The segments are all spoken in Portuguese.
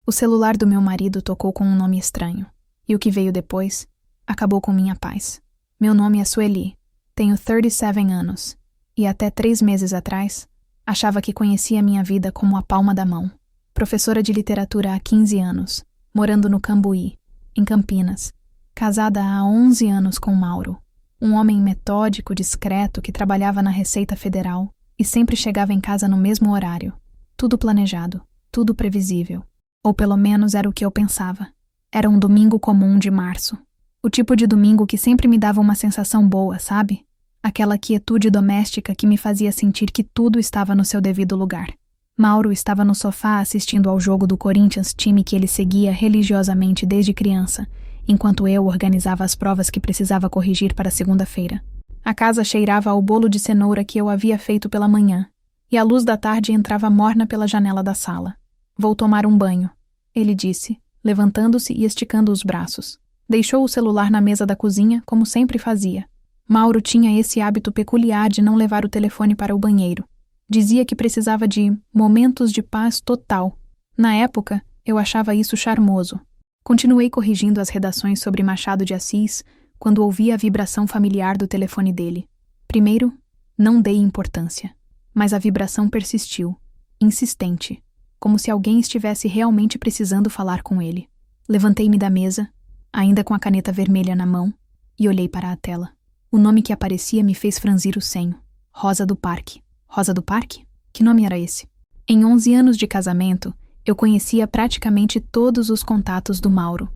O celular do meu marido tocou com um nome estranho, e o que veio depois acabou com minha paz. Meu nome é Sueli, tenho 37 anos, e até 3 meses atrás, achava que conhecia minha vida como a palma da mão. Professora de literatura há 15 anos, morando no Cambuí, em Campinas, casada há 11 anos com Mauro, um homem metódico, discreto que trabalhava na Receita Federal e sempre chegava em casa no mesmo horário. Tudo planejado, tudo previsível. Ou pelo menos era o que eu pensava. Era um domingo comum de março. O tipo de domingo que sempre me dava uma sensação boa, sabe? Aquela quietude doméstica que me fazia sentir que tudo estava no seu devido lugar. Mauro estava no sofá assistindo ao jogo do Corinthians, time que ele seguia religiosamente desde criança, enquanto eu organizava as provas que precisava corrigir para segunda-feira. A casa cheirava ao bolo de cenoura que eu havia feito pela manhã, e a luz da tarde entrava morna pela janela da sala. Vou tomar um banho, ele disse, levantando-se e esticando os braços. Deixou o celular na mesa da cozinha, como sempre fazia. Mauro tinha esse hábito peculiar de não levar o telefone para o banheiro. Dizia que precisava de momentos de paz total. Na época, eu achava isso charmoso. Continuei corrigindo as redações sobre Machado de Assis quando ouvi a vibração familiar do telefone dele. Primeiro, não dei importância, mas a vibração persistiu, insistente, como se alguém estivesse realmente precisando falar com ele. Levantei-me da mesa, ainda com a caneta vermelha na mão, e olhei para a tela. O nome que aparecia me fez franzir o senho. Rosa do Parque. Rosa do Parque? Que nome era esse? Em 11 anos de casamento, eu conhecia praticamente todos os contatos do Mauro.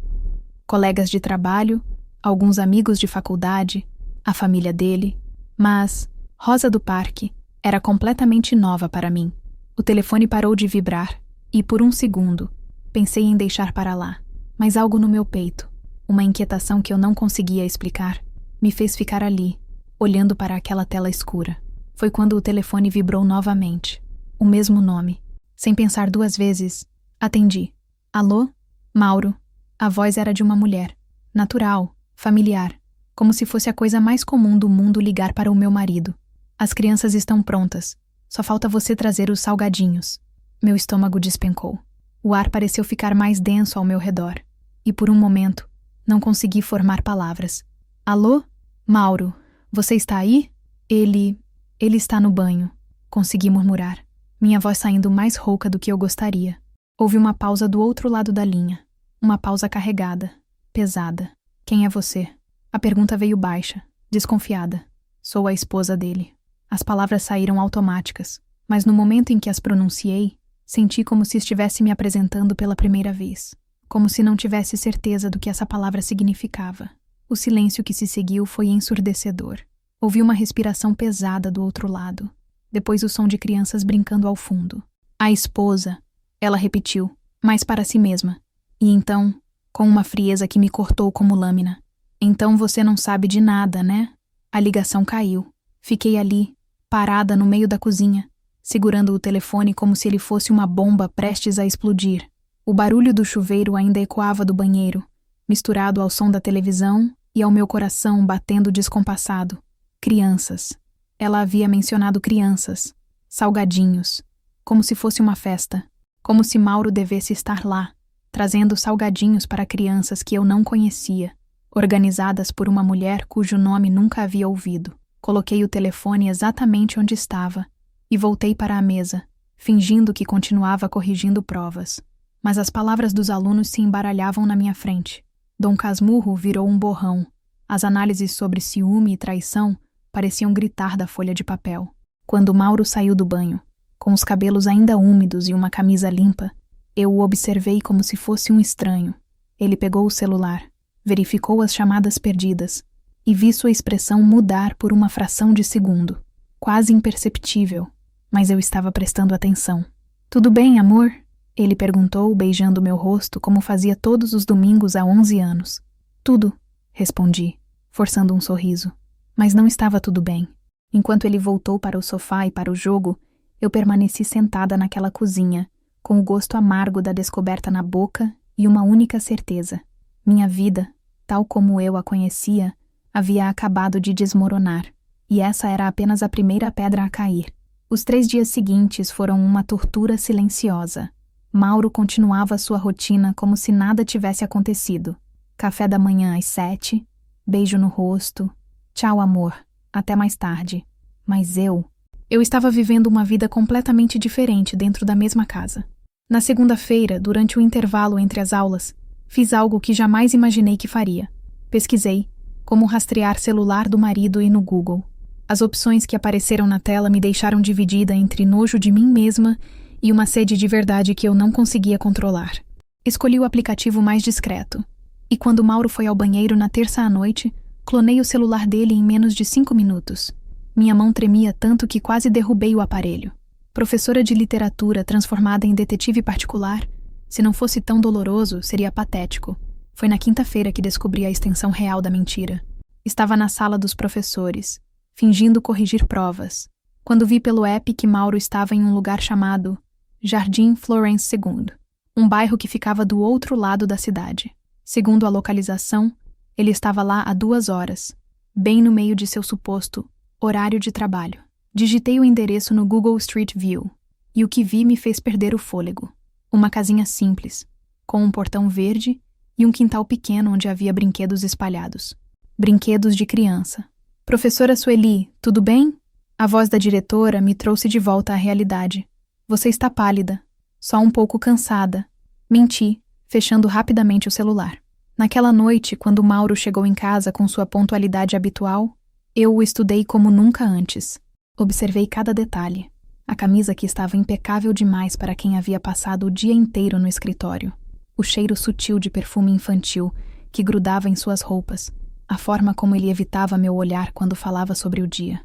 Colegas de trabalho, alguns amigos de faculdade, a família dele, mas Rosa do Parque era completamente nova para mim. O telefone parou de vibrar e, por um segundo, pensei em deixar para lá, mas algo no meu peito, uma inquietação que eu não conseguia explicar, me fez ficar ali, olhando para aquela tela escura. Foi quando o telefone vibrou novamente. O mesmo nome. Sem pensar 2 vezes, atendi. Alô? Mauro. A voz era de uma mulher. Natural, familiar, como se fosse a coisa mais comum do mundo ligar para o meu marido. As crianças estão prontas. Só falta você trazer os salgadinhos. Meu estômago despencou. O ar pareceu ficar mais denso ao meu redor. E por um momento, não consegui formar palavras. Alô? Mauro, você está aí? Ele está no banho. Consegui murmurar, minha voz saindo mais rouca do que eu gostaria. Houve uma pausa do outro lado da linha. Uma pausa carregada, pesada. Quem é você? A pergunta veio baixa, desconfiada. Sou a esposa dele. As palavras saíram automáticas, mas no momento em que as pronunciei, senti como se estivesse me apresentando pela primeira vez. Como se não tivesse certeza do que essa palavra significava. O silêncio que se seguiu foi ensurdecedor. Ouvi uma respiração pesada do outro lado. Depois o som de crianças brincando ao fundo. A esposa, ela repetiu, mas para si mesma. E então, com uma frieza que me cortou como lâmina. Então você não sabe de nada, né? A ligação caiu. Fiquei ali, parada no meio da cozinha, segurando o telefone como se ele fosse uma bomba prestes a explodir. O barulho do chuveiro ainda ecoava do banheiro, misturado ao som da televisão e ao meu coração batendo descompassado. Crianças. Ela havia mencionado crianças, salgadinhos, como se fosse uma festa, como se Mauro devesse estar lá, trazendo salgadinhos para crianças que eu não conhecia, organizadas por uma mulher cujo nome nunca havia ouvido. Coloquei o telefone exatamente onde estava e voltei para a mesa, fingindo que continuava corrigindo provas. Mas as palavras dos alunos se embaralhavam na minha frente. Dom Casmurro virou um borrão. As análises sobre ciúme e traição pareciam gritar da folha de papel. Quando Mauro saiu do banho, com os cabelos ainda úmidos e uma camisa limpa, eu o observei como se fosse um estranho. Ele pegou o celular, verificou as chamadas perdidas e vi sua expressão mudar por uma fração de segundo, quase imperceptível, mas eu estava prestando atenção. Tudo bem, amor? Ele perguntou, beijando meu rosto como fazia todos os domingos há 11 anos. Tudo, respondi, forçando um sorriso. Mas não estava tudo bem. Enquanto ele voltou para o sofá e para o jogo, eu permaneci sentada naquela cozinha, com o gosto amargo da descoberta na boca e uma única certeza. Minha vida, tal como eu a conhecia, havia acabado de desmoronar, e essa era apenas a primeira pedra a cair. Os 3 dias seguintes foram uma tortura silenciosa. Mauro continuava sua rotina como se nada tivesse acontecido. Café da manhã às 7, beijo no rosto, tchau amor, até mais tarde. Mas eu estava vivendo uma vida completamente diferente dentro da mesma casa. Na segunda-feira, durante o intervalo entre as aulas, fiz algo que jamais imaginei que faria. Pesquisei como rastrear celular do marido e no Google. As opções que apareceram na tela me deixaram dividida entre nojo de mim mesma e uma sede de verdade que eu não conseguia controlar. Escolhi o aplicativo mais discreto. E quando Mauro foi ao banheiro na terça à noite, clonei o celular dele em menos de 5 minutos. Minha mão tremia tanto que quase derrubei o aparelho. Professora de literatura transformada em detetive particular, se não fosse tão doloroso, seria patético. Foi na quinta-feira que descobri a extensão real da mentira. Estava na sala dos professores, fingindo corrigir provas, quando vi pelo app que Mauro estava em um lugar chamado Jardim Florence II, um bairro que ficava do outro lado da cidade. Segundo a localização, ele estava lá há 2 horas, bem no meio de seu suposto horário de trabalho. Digitei o endereço no Google Street View, e o que vi me fez perder o fôlego. Uma casinha simples, com um portão verde e um quintal pequeno onde havia brinquedos espalhados. Brinquedos de criança. Professora Sueli, tudo bem? A voz da diretora me trouxe de volta à realidade. Você está pálida, só um pouco cansada. Menti, fechando rapidamente o celular. Naquela noite, quando Mauro chegou em casa com sua pontualidade habitual, eu o estudei como nunca antes. Observei cada detalhe. A camisa que estava impecável demais para quem havia passado o dia inteiro no escritório. O cheiro sutil de perfume infantil que grudava em suas roupas. A forma como ele evitava meu olhar quando falava sobre o dia.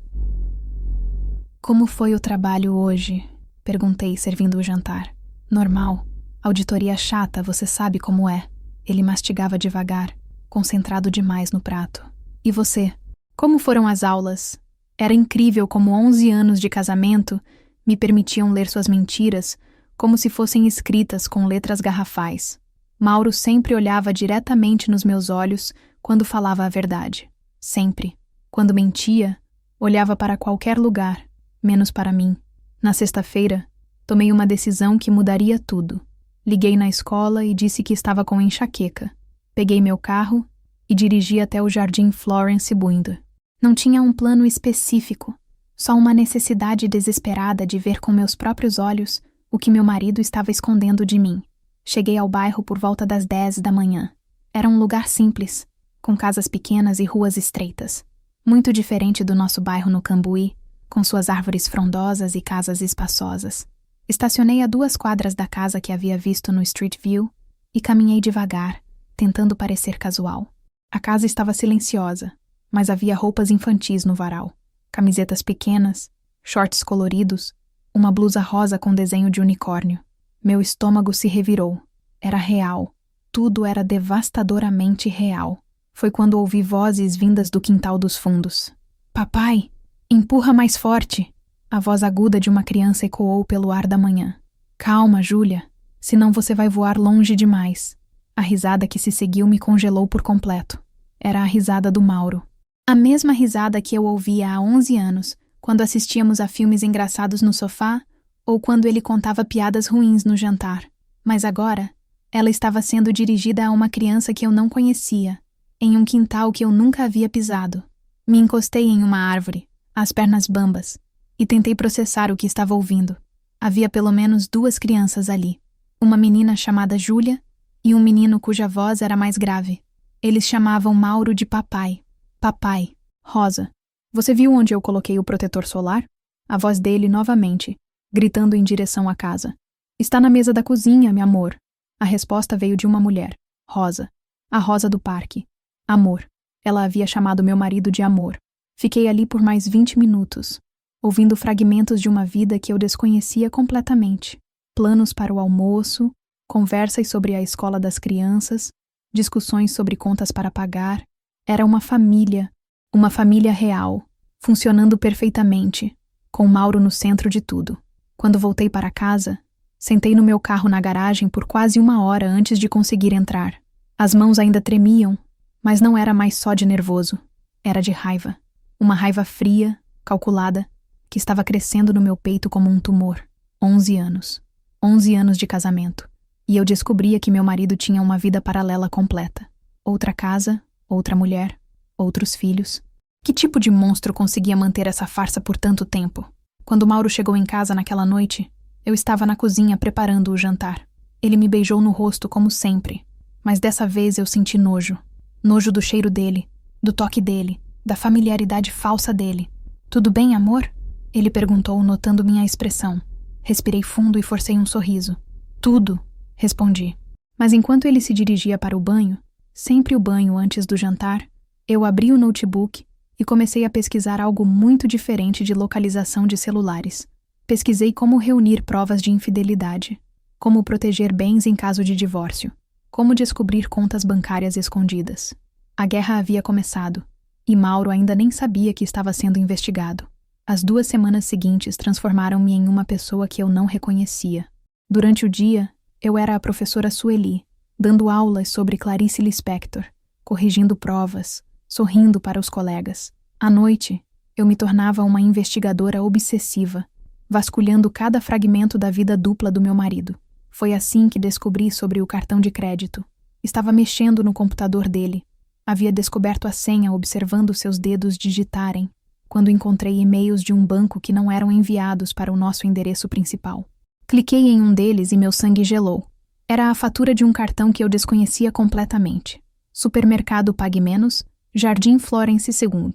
Como foi o trabalho hoje? Perguntei, servindo o jantar. Normal. Auditoria chata, você sabe como é. Ele mastigava devagar, concentrado demais no prato. E você? Como foram as aulas? Era incrível como 11 anos de casamento me permitiam ler suas mentiras como se fossem escritas com letras garrafais. Mauro sempre olhava diretamente nos meus olhos quando falava a verdade. Sempre. Quando mentia, olhava para qualquer lugar, menos para mim. Na sexta-feira, tomei uma decisão que mudaria tudo. Liguei na escola e disse que estava com enxaqueca. Peguei meu carro e dirigi até o Jardim Florence II. Não tinha um plano específico, só uma necessidade desesperada de ver com meus próprios olhos o que meu marido estava escondendo de mim. Cheguei ao bairro por volta das 10 da manhã. Era um lugar simples, com casas pequenas e ruas estreitas. Muito diferente do nosso bairro no Cambuí, com suas árvores frondosas e casas espaçosas. Estacionei a 2 quadras da casa que havia visto no Street View e caminhei devagar, tentando parecer casual. A casa estava silenciosa, mas havia roupas infantis no varal. Camisetas pequenas, shorts coloridos, uma blusa rosa com desenho de unicórnio. Meu estômago se revirou. Era real. Tudo era devastadoramente real. Foi quando ouvi vozes vindas do quintal dos fundos. Papai, empurra mais forte! A voz aguda de uma criança ecoou pelo ar da manhã. Calma, Júlia, senão você vai voar longe demais. A risada que se seguiu me congelou por completo. Era a risada do Mauro. A mesma risada que eu ouvia há 11 anos, quando assistíamos a filmes engraçados no sofá ou quando ele contava piadas ruins no jantar. Mas agora, ela estava sendo dirigida a uma criança que eu não conhecia, em um quintal que eu nunca havia pisado. Me encostei em uma árvore, as pernas bambas, e tentei processar o que estava ouvindo. Havia pelo menos 2 crianças ali. Uma menina chamada Júlia e um menino cuja voz era mais grave. Eles chamavam Mauro de papai. Papai, Rosa, você viu onde eu coloquei o protetor solar? A voz dele novamente, gritando em direção à casa. Está na mesa da cozinha, meu amor. A resposta veio de uma mulher, Rosa. A Rosa do parque. Amor. Ela havia chamado meu marido de amor. Fiquei ali por mais 20 minutos, ouvindo fragmentos de uma vida que eu desconhecia completamente. Planos para o almoço, conversas sobre a escola das crianças, discussões sobre contas para pagar. Era uma família real, funcionando perfeitamente, com Mauro no centro de tudo. Quando voltei para casa, sentei no meu carro na garagem por quase 1 hora antes de conseguir entrar. As mãos ainda tremiam, mas não era mais só de nervoso. Era de raiva. Uma raiva fria, calculada, que estava crescendo no meu peito como um tumor. 11 anos. 11 anos de casamento. E eu descobria que meu marido tinha uma vida paralela completa. Outra casa, outra mulher, outros filhos. Que tipo de monstro conseguia manter essa farsa por tanto tempo? Quando Mauro chegou em casa naquela noite, eu estava na cozinha preparando o jantar. Ele me beijou no rosto como sempre, mas dessa vez eu senti nojo. Nojo do cheiro dele, do toque dele, da familiaridade falsa dele. "Tudo bem, amor?" Ele perguntou, notando minha expressão. Respirei fundo e forcei um sorriso. "Tudo", respondi. Mas enquanto ele se dirigia para o banho, sempre o banho antes do jantar, eu abri o notebook e comecei a pesquisar algo muito diferente de localização de celulares. Pesquisei como reunir provas de infidelidade, como proteger bens em caso de divórcio, como descobrir contas bancárias escondidas. A guerra havia começado, e Mauro ainda nem sabia que estava sendo investigado. As 2 semanas seguintes transformaram-me em uma pessoa que eu não reconhecia. Durante o dia, eu era a professora Sueli, dando aulas sobre Clarice Lispector, corrigindo provas, sorrindo para os colegas. À noite, eu me tornava uma investigadora obsessiva, vasculhando cada fragmento da vida dupla do meu marido. Foi assim que descobri sobre o cartão de crédito. Estava mexendo no computador dele. Havia descoberto a senha observando seus dedos digitarem, quando encontrei e-mails de um banco que não eram enviados para o nosso endereço principal. Cliquei em um deles e meu sangue gelou. Era a fatura de um cartão que eu desconhecia completamente. Supermercado Pague Menos, Jardim Florence II.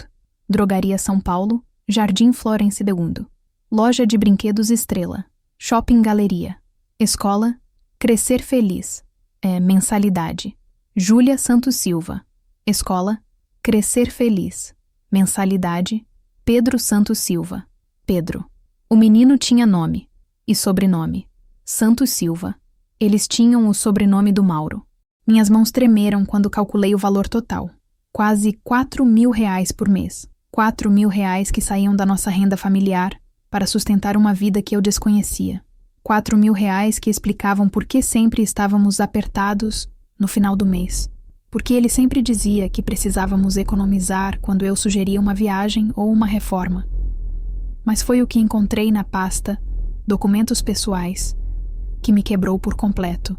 Drogaria São Paulo, Jardim Florence II. Loja de Brinquedos Estrela, Shopping Galeria. Escola, Crescer Feliz. Mensalidade. Júlia Santos Silva. Escola, Crescer Feliz. Mensalidade, Pedro Santos Silva. Pedro. O menino tinha nome e sobrenome. Santos Silva. Eles tinham o sobrenome do Mauro. Minhas mãos tremeram quando calculei o valor total. Quase R$ 4.000 por mês. R$ 4.000 que saíam da nossa renda familiar para sustentar uma vida que eu desconhecia. R$ 4.000 que explicavam por que sempre estávamos apertados no final do mês. Porque ele sempre dizia que precisávamos economizar quando eu sugeria uma viagem ou uma reforma. Mas foi o que encontrei na pasta Documentos Pessoais que me quebrou por completo.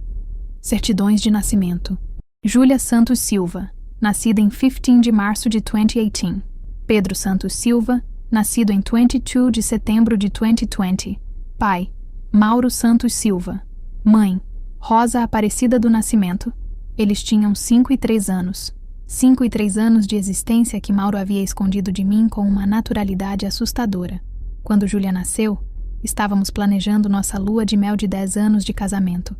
Certidões de nascimento. Júlia Santos Silva, nascida em 15 de março de 2018. Pedro Santos Silva, nascido em 22 de setembro de 2020. Pai, Mauro Santos Silva. Mãe, Rosa Aparecida do Nascimento. Eles tinham 5 e 3 anos. 5 e 3 anos de existência que Mauro havia escondido de mim com uma naturalidade assustadora. Quando Júlia nasceu, estávamos planejando nossa lua de mel de 10 anos de casamento.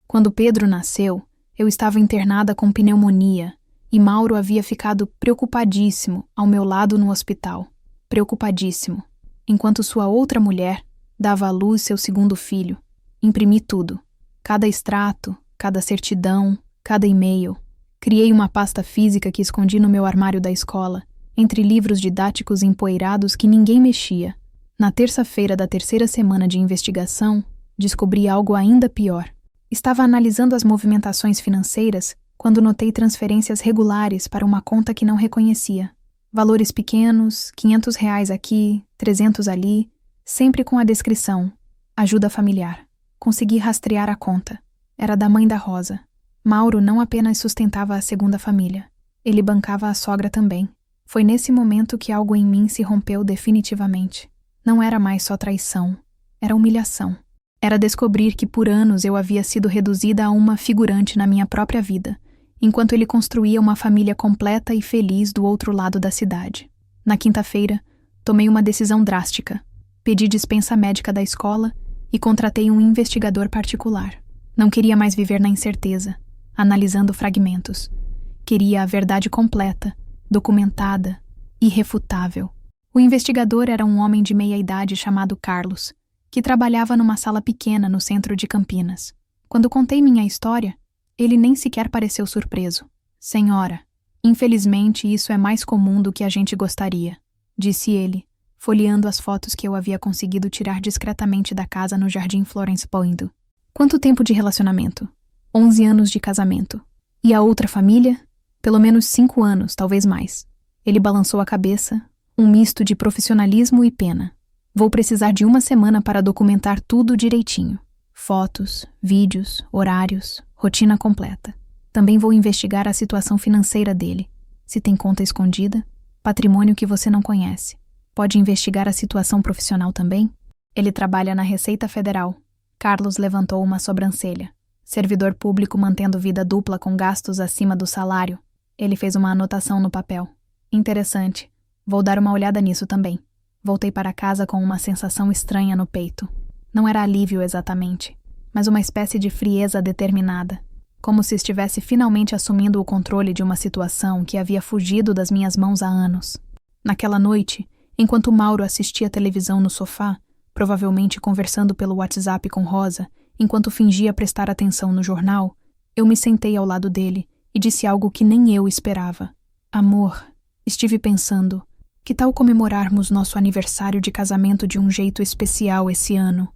Quando Pedro nasceu, eu estava internada com pneumonia e Mauro havia ficado preocupadíssimo ao meu lado no hospital. Preocupadíssimo. Enquanto sua outra mulher dava à luz seu segundo filho. Imprimi tudo. Cada extrato, cada certidão, cada e-mail. Criei uma pasta física que escondi no meu armário da escola, entre livros didáticos empoeirados que ninguém mexia. Na terça-feira da 3ª semana de investigação, descobri algo ainda pior. Estava analisando as movimentações financeiras quando notei transferências regulares para uma conta que não reconhecia. Valores pequenos, R$ 500 aqui, 300 ali, sempre com a descrição: ajuda familiar. Consegui rastrear a conta. Era da mãe da Rosa. Mauro não apenas sustentava a segunda família, ele bancava a sogra também. Foi nesse momento que algo em mim se rompeu definitivamente. Não era mais só traição, era humilhação. Era descobrir que por anos eu havia sido reduzida a uma figurante na minha própria vida, enquanto ele construía uma família completa e feliz do outro lado da cidade. Na quinta-feira, tomei uma decisão drástica. Pedi dispensa médica da escola e contratei um investigador particular. Não queria mais viver na incerteza, analisando fragmentos. Queria a verdade completa, documentada, irrefutável. O investigador era um homem de meia-idade chamado Carlos, que trabalhava numa sala pequena no centro de Campinas. Quando contei minha história, ele nem sequer pareceu surpreso. Senhora, infelizmente isso é mais comum do que a gente gostaria, disse ele, folheando as fotos que eu havia conseguido tirar discretamente da casa no Jardim Florence II. Quanto tempo de relacionamento? 11 anos de casamento. E a outra família? Pelo menos 5 anos, talvez mais. Ele balançou a cabeça, um misto de profissionalismo e pena. Vou precisar de 1 semana para documentar tudo direitinho. Fotos, vídeos, horários, rotina completa. Também vou investigar a situação financeira dele. Se tem conta escondida, patrimônio que você não conhece. Pode investigar a situação profissional também? Ele trabalha na Receita Federal. Carlos levantou uma sobrancelha. Servidor público mantendo vida dupla com gastos acima do salário. Ele fez uma anotação no papel. Interessante. Vou dar uma olhada nisso também. Voltei para casa com uma sensação estranha no peito. Não era alívio exatamente, mas uma espécie de frieza determinada, como se estivesse finalmente assumindo o controle de uma situação que havia fugido das minhas mãos há anos. Naquela noite, enquanto Mauro assistia televisão no sofá, provavelmente conversando pelo WhatsApp com Rosa, enquanto fingia prestar atenção no jornal, eu me sentei ao lado dele e disse algo que nem eu esperava. Amor, estive pensando, que tal comemorarmos nosso aniversário de casamento de um jeito especial esse ano?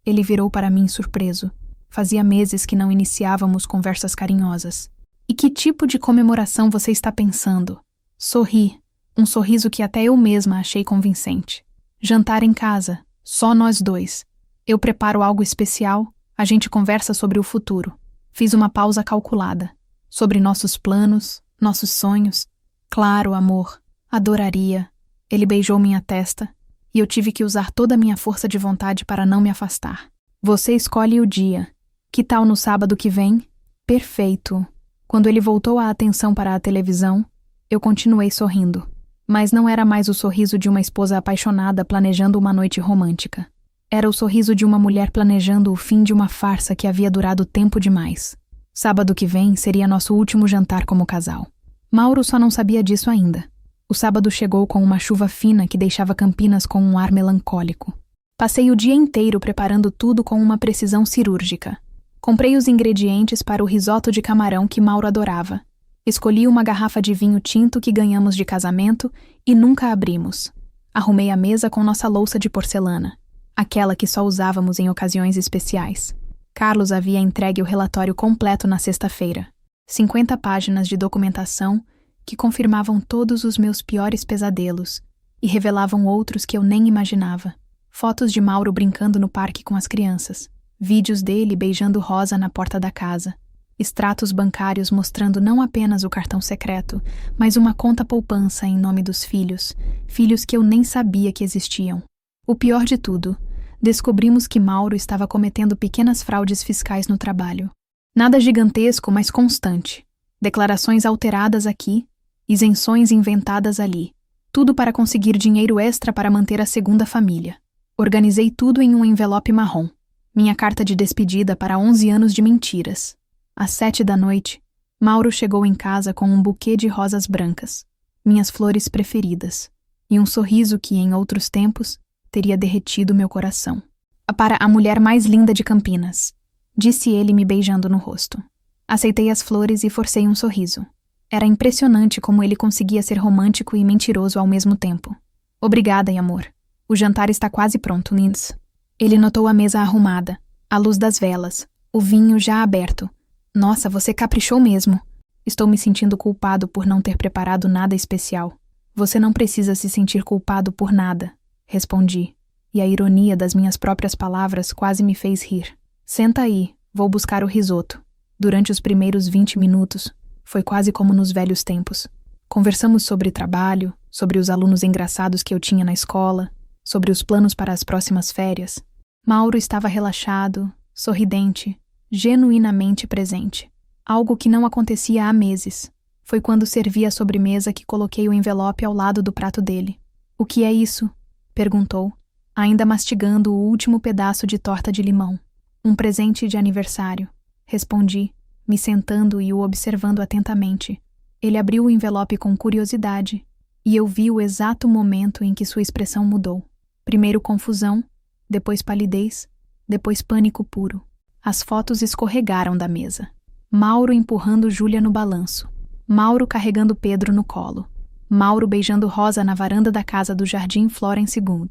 Ele virou para mim surpreso. Fazia meses que não iniciávamos conversas carinhosas. E que tipo de comemoração você está pensando? Sorri, um sorriso que até eu mesma achei convincente. Jantar em casa, só nós dois. Eu preparo algo especial, a gente conversa sobre o futuro. Fiz uma pausa calculada. Sobre nossos planos, nossos sonhos. Claro, amor, adoraria. Ele beijou minha testa e eu tive que usar toda a minha força de vontade para não me afastar. Você escolhe o dia. Que tal no sábado que vem? Perfeito. Quando ele voltou a atenção para a televisão, eu continuei sorrindo. Mas não era mais o sorriso de uma esposa apaixonada planejando uma noite romântica. Era o sorriso de uma mulher planejando o fim de uma farsa que havia durado tempo demais. Sábado que vem seria nosso último jantar como casal. Mauro só não sabia disso ainda. O sábado chegou com uma chuva fina que deixava Campinas com um ar melancólico. Passei o dia inteiro preparando tudo com uma precisão cirúrgica. Comprei os ingredientes para o risoto de camarão que Mauro adorava. Escolhi uma garrafa de vinho tinto que ganhamos de casamento e nunca abrimos. Arrumei a mesa com nossa louça de porcelana, aquela que só usávamos em ocasiões especiais. Carlos havia entregue o relatório completo na sexta-feira. 50 páginas de documentação que confirmavam todos os meus piores pesadelos e revelavam outros que eu nem imaginava. Fotos de Mauro brincando no parque com as crianças. Vídeos dele beijando Rosa na porta da casa. Extratos bancários mostrando não apenas o cartão secreto, mas uma conta poupança em nome dos filhos, filhos que eu nem sabia que existiam. O pior de tudo, descobrimos que Mauro estava cometendo pequenas fraudes fiscais no trabalho. Nada gigantesco, mas constante. Declarações alteradas aqui, isenções inventadas ali. Tudo para conseguir dinheiro extra para manter a segunda família. Organizei tudo em um envelope marrom. Minha carta de despedida para 11 anos de mentiras. Às 7 da noite, Mauro chegou em casa com um buquê de rosas brancas, minhas flores preferidas, e um sorriso que, em outros tempos, teria derretido meu coração. Para a mulher mais linda de Campinas, disse ele me beijando no rosto. Aceitei as flores e forcei um sorriso. Era impressionante como ele conseguia ser romântico e mentiroso ao mesmo tempo. Obrigada, amor. O jantar está quase pronto, Nins. Ele notou a mesa arrumada, a luz das velas, o vinho já aberto. Nossa, você caprichou mesmo. Estou me sentindo culpado por não ter preparado nada especial. Você não precisa se sentir culpado por nada, respondi, e a ironia das minhas próprias palavras quase me fez rir. Senta aí, vou buscar o risoto. Durante os primeiros 20 minutos, foi quase como nos velhos tempos. Conversamos sobre trabalho, sobre os alunos engraçados que eu tinha na escola, sobre os planos para as próximas férias. Mauro estava relaxado, sorridente, genuinamente presente. Algo que não acontecia há meses. Foi quando servi a sobremesa que coloquei o envelope ao lado do prato dele. O que é isso? Perguntou, ainda mastigando o último pedaço de torta de limão. Um presente de aniversário. Respondi, me sentando e o observando atentamente. Ele abriu o envelope com curiosidade, e eu vi o exato momento em que sua expressão mudou. Primeiro confusão, depois palidez, depois pânico puro. As fotos escorregaram da mesa. Mauro empurrando Júlia no balanço. Mauro carregando Pedro no colo. Mauro beijando Rosa na varanda da casa do Jardim Florence II.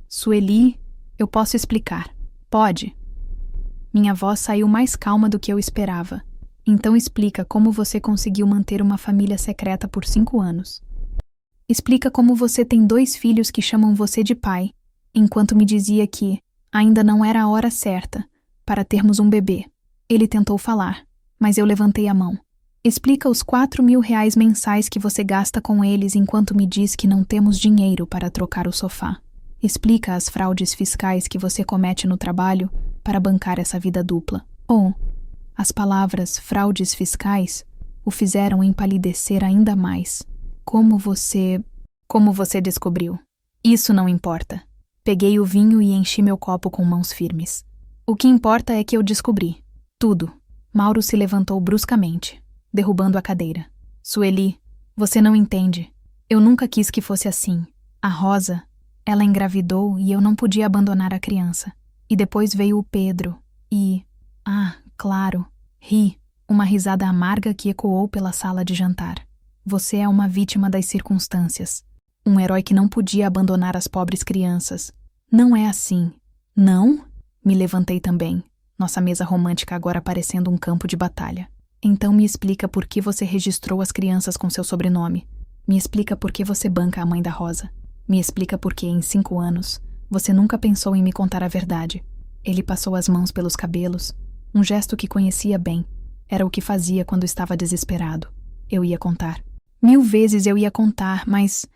Sueli, eu posso explicar. Pode. Minha voz saiu mais calma do que eu esperava. Então explica como você conseguiu manter uma família secreta por 5 anos. Explica como você tem 2 filhos que chamam você de pai, enquanto me dizia que ainda não era a hora certa, para termos um bebê. Ele tentou falar, mas eu levantei a mão. Explica os R$ 4.000 mensais que você gasta com eles enquanto me diz que não temos dinheiro para trocar o sofá. Explica as fraudes fiscais que você comete no trabalho para bancar essa vida dupla. As palavras fraudes fiscais o fizeram empalidecer ainda mais. Como você descobriu? Isso não importa. Peguei o vinho e enchi meu copo com mãos firmes. O que importa é que eu descobri. Tudo. Mauro se levantou bruscamente, derrubando a cadeira. Sueli, você não entende. Eu nunca quis que fosse assim. A Rosa, ela engravidou e eu não podia abandonar a criança. E depois veio o Pedro. Claro, ri. Uma risada amarga que ecoou pela sala de jantar. Você é uma vítima das circunstâncias. Um herói que não podia abandonar as pobres crianças. Não é assim. Não? Me levantei também. Nossa mesa romântica agora parecendo um campo de batalha. Então me explica por que você registrou as crianças com seu sobrenome. Me explica por que você banca a mãe da Rosa. Me explica por que, em 5 anos, você nunca pensou em me contar a verdade. Ele passou as mãos pelos cabelos, um gesto que conhecia bem. Era o que fazia quando estava desesperado. Eu ia contar. 1000 vezes eu ia contar, mas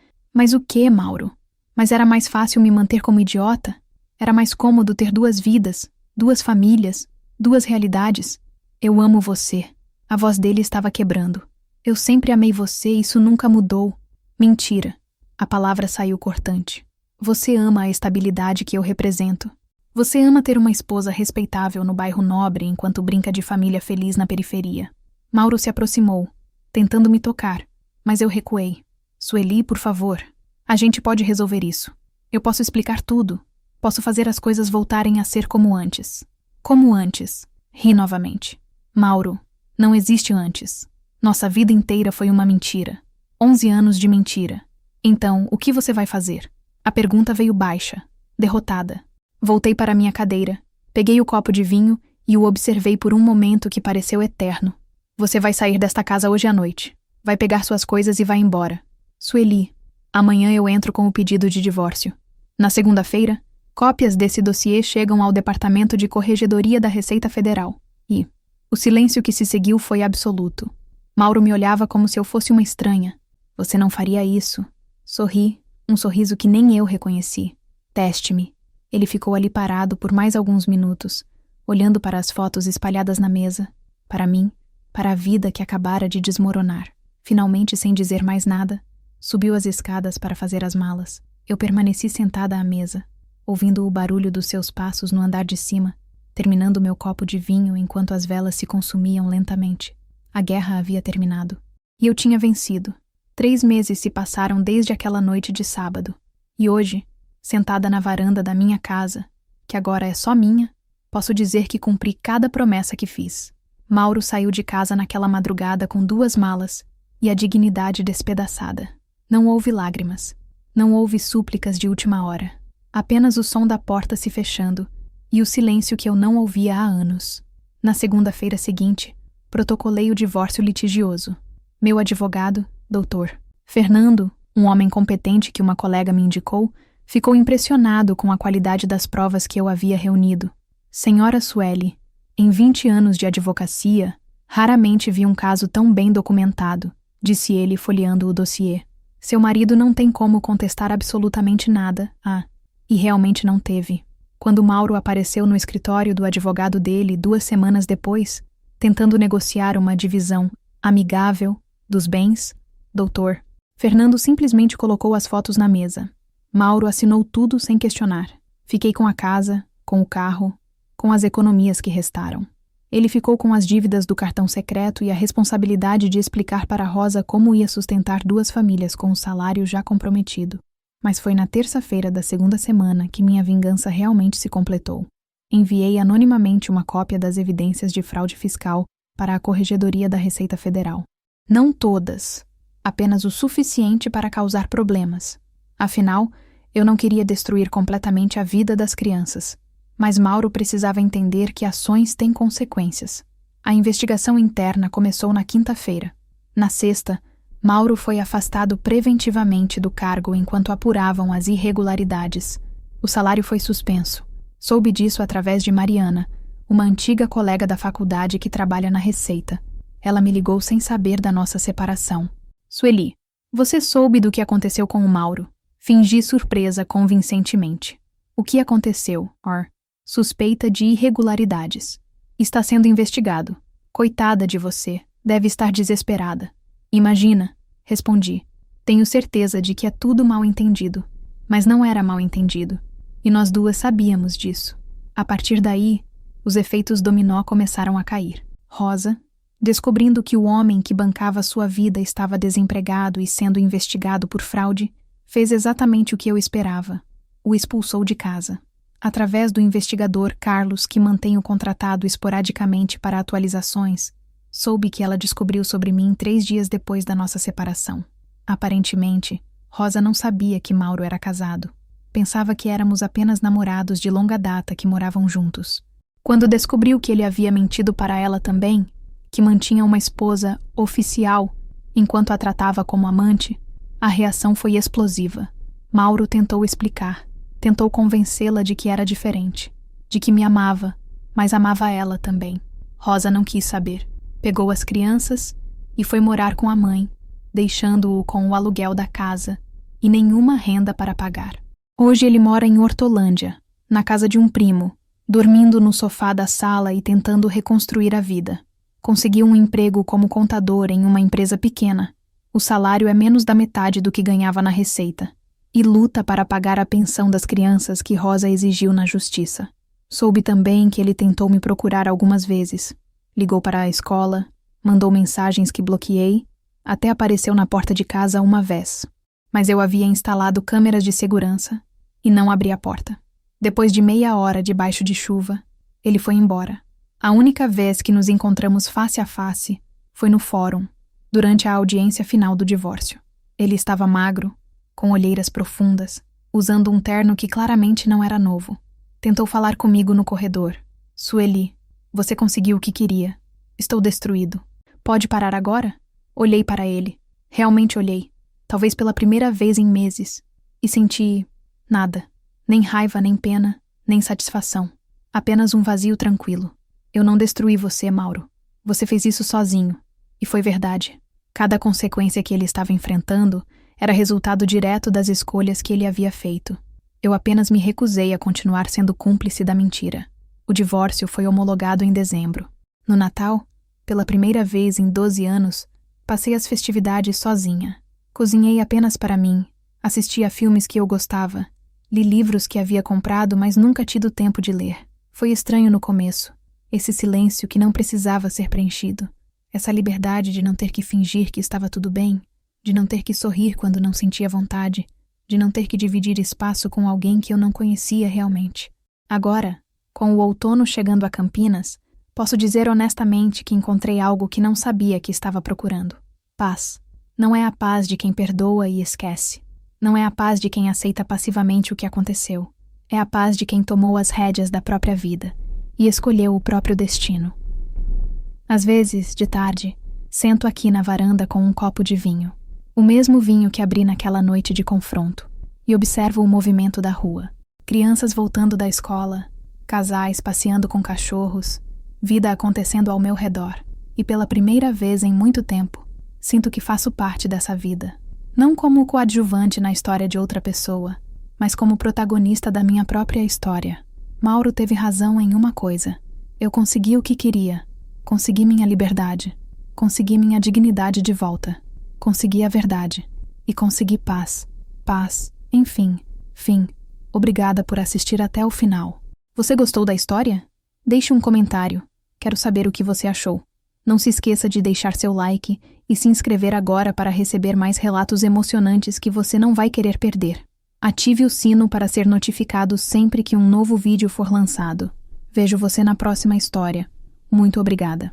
o quê, Mauro? Mas era mais fácil me manter como idiota? Era mais cômodo ter 2 vidas, 2 famílias, 2 realidades? Eu amo você. A voz dele estava quebrando. Eu sempre amei você e isso nunca mudou. Mentira. A palavra saiu cortante. Você ama a estabilidade que eu represento. Você ama ter uma esposa respeitável no bairro nobre enquanto brinca de família feliz na periferia. Mauro se aproximou, tentando me tocar, mas eu recuei. Sueli, por favor. A gente pode resolver isso. Eu posso explicar tudo. Posso fazer as coisas voltarem a ser como antes. Como antes. Ri novamente. Mauro, não existe antes. Nossa vida inteira foi uma mentira. 11 anos de mentira. Então, o que você vai fazer? A pergunta veio baixa, derrotada. Voltei para minha cadeira, peguei o copo de vinho e o observei por um momento que pareceu eterno. Você vai sair desta casa hoje à noite. Vai pegar suas coisas e vai embora. Sueli, amanhã eu entro com o pedido de divórcio. Na segunda-feira, cópias desse dossiê chegam ao Departamento de Corregedoria da Receita Federal. E o silêncio que se seguiu foi absoluto. Mauro me olhava como se eu fosse uma estranha. Você não faria isso. Sorri, um sorriso que nem eu reconheci. Teste-me. Ele ficou ali parado por mais alguns minutos, olhando para as fotos espalhadas na mesa, para mim, para a vida que acabara de desmoronar. Finalmente, sem dizer mais nada, subiu as escadas para fazer as malas. Eu permaneci sentada à mesa, ouvindo o barulho dos seus passos no andar de cima, terminando meu copo de vinho enquanto as velas se consumiam lentamente. A guerra havia terminado. E eu tinha vencido. 3 meses se passaram desde aquela noite de sábado. E hoje, sentada na varanda da minha casa, que agora é só minha, posso dizer que cumpri cada promessa que fiz. Mauro saiu de casa naquela madrugada com 2 malas e a dignidade despedaçada. Não houve lágrimas. Não houve súplicas de última hora. Apenas o som da porta se fechando e o silêncio que eu não ouvia há anos. Na segunda-feira seguinte, protocolei o divórcio litigioso. Meu advogado, Dr. Fernando, um homem competente que uma colega me indicou, ficou impressionado com a qualidade das provas que eu havia reunido. Senhora Sueli, em 20 anos de advocacia, raramente vi um caso tão bem documentado, disse ele folheando o dossiê. Seu marido não tem como contestar absolutamente nada, e realmente não teve. Quando Mauro apareceu no escritório do advogado dele 2 semanas depois, tentando negociar uma divisão amigável dos bens, Dr. Fernando simplesmente colocou as fotos na mesa. Mauro assinou tudo sem questionar. Fiquei com a casa, com o carro, com as economias que restaram. Ele ficou com as dívidas do cartão secreto e a responsabilidade de explicar para Rosa como ia sustentar 2 famílias com o salário já comprometido. Mas foi na terça-feira da 2ª semana que minha vingança realmente se completou. Enviei anonimamente uma cópia das evidências de fraude fiscal para a Corregedoria da Receita Federal. Não todas, apenas o suficiente para causar problemas. Afinal, eu não queria destruir completamente a vida das crianças. Mas Mauro precisava entender que ações têm consequências. A investigação interna começou na quinta-feira. Na sexta, Mauro foi afastado preventivamente do cargo enquanto apuravam as irregularidades. O salário foi suspenso. Soube disso através de Mariana, uma antiga colega da faculdade que trabalha na Receita. Ela me ligou sem saber da nossa separação. Sueli, você soube do que aconteceu com o Mauro. Fingi surpresa convincentemente. O que aconteceu? Suspeita de irregularidades. Está sendo investigado. Coitada de você, deve estar desesperada. Imagina, respondi. Tenho certeza de que é tudo mal entendido. Mas não era mal entendido. E nós duas sabíamos disso. A partir daí, os efeitos dominó começaram a cair. Rosa, descobrindo que o homem que bancava sua vida estava desempregado e sendo investigado por fraude, fez exatamente o que eu esperava. O expulsou de casa. Através do investigador Carlos, que mantenho contratado esporadicamente para atualizações, soube que ela descobriu sobre mim 3 dias depois da nossa separação. Aparentemente, Rosa não sabia que Mauro era casado. Pensava que éramos apenas namorados de longa data que moravam juntos. Quando descobriu que ele havia mentido para ela também, que mantinha uma esposa oficial enquanto a tratava como amante, a reação foi explosiva. Mauro tentou explicar, tentou convencê-la de que era diferente, de que me amava, mas amava ela também. Rosa não quis saber. Pegou as crianças e foi morar com a mãe, deixando-o com o aluguel da casa e nenhuma renda para pagar. Hoje ele mora em Hortolândia, na casa de um primo, dormindo no sofá da sala e tentando reconstruir a vida. Conseguiu um emprego como contador em uma empresa pequena. O salário é menos da metade do que ganhava na Receita. E luta para pagar a pensão das crianças que Rosa exigiu na justiça. Soube também que ele tentou me procurar algumas vezes. Ligou para a escola, mandou mensagens que bloqueei, até apareceu na porta de casa uma vez. Mas eu havia instalado câmeras de segurança e não abri a porta. Depois de meia hora debaixo de chuva, ele foi embora. A única vez que nos encontramos face a face foi no fórum, durante a audiência final do divórcio. Ele estava magro, com olheiras profundas, usando um terno que claramente não era novo. Tentou falar comigo no corredor. Sueli, você conseguiu o que queria. Estou destruído. Pode parar agora? Olhei para ele. Realmente olhei. Talvez pela primeira vez em meses. E senti nada. Nem raiva, nem pena, nem satisfação. Apenas um vazio tranquilo. Eu não destruí você, Mauro. Você fez isso sozinho. E foi verdade. Cada consequência que ele estava enfrentando era resultado direto das escolhas que ele havia feito. Eu apenas me recusei a continuar sendo cúmplice da mentira. O divórcio foi homologado em dezembro. No Natal, pela primeira vez em 12 anos, passei as festividades sozinha. Cozinhei apenas para mim, assisti a filmes que eu gostava, li livros que havia comprado, mas nunca tido tempo de ler. Foi estranho no começo, esse silêncio que não precisava ser preenchido. Essa liberdade de não ter que fingir que estava tudo bem, de não ter que sorrir quando não sentia vontade, de não ter que dividir espaço com alguém que eu não conhecia realmente. Agora, com o outono chegando a Campinas, posso dizer honestamente que encontrei algo que não sabia que estava procurando. Paz. Não é a paz de quem perdoa e esquece. Não é a paz de quem aceita passivamente o que aconteceu. É a paz de quem tomou as rédeas da própria vida e escolheu o próprio destino. Às vezes, de tarde, sento aqui na varanda com um copo de vinho, o mesmo vinho que abri naquela noite de confronto, e observo o movimento da rua. Crianças voltando da escola, casais passeando com cachorros, vida acontecendo ao meu redor, e pela primeira vez em muito tempo, sinto que faço parte dessa vida, não como coadjuvante na história de outra pessoa, mas como protagonista da minha própria história. Mauro teve razão em uma coisa. Eu consegui o que queria. Consegui minha liberdade. Consegui minha dignidade de volta. Consegui a verdade. E consegui paz. Paz. Enfim. Fim. Obrigada por assistir até o final. Você gostou da história? Deixe um comentário. Quero saber o que você achou. Não se esqueça de deixar seu like e se inscrever agora para receber mais relatos emocionantes que você não vai querer perder. Ative o sino para ser notificado sempre que um novo vídeo for lançado. Vejo você na próxima história. Muito obrigada.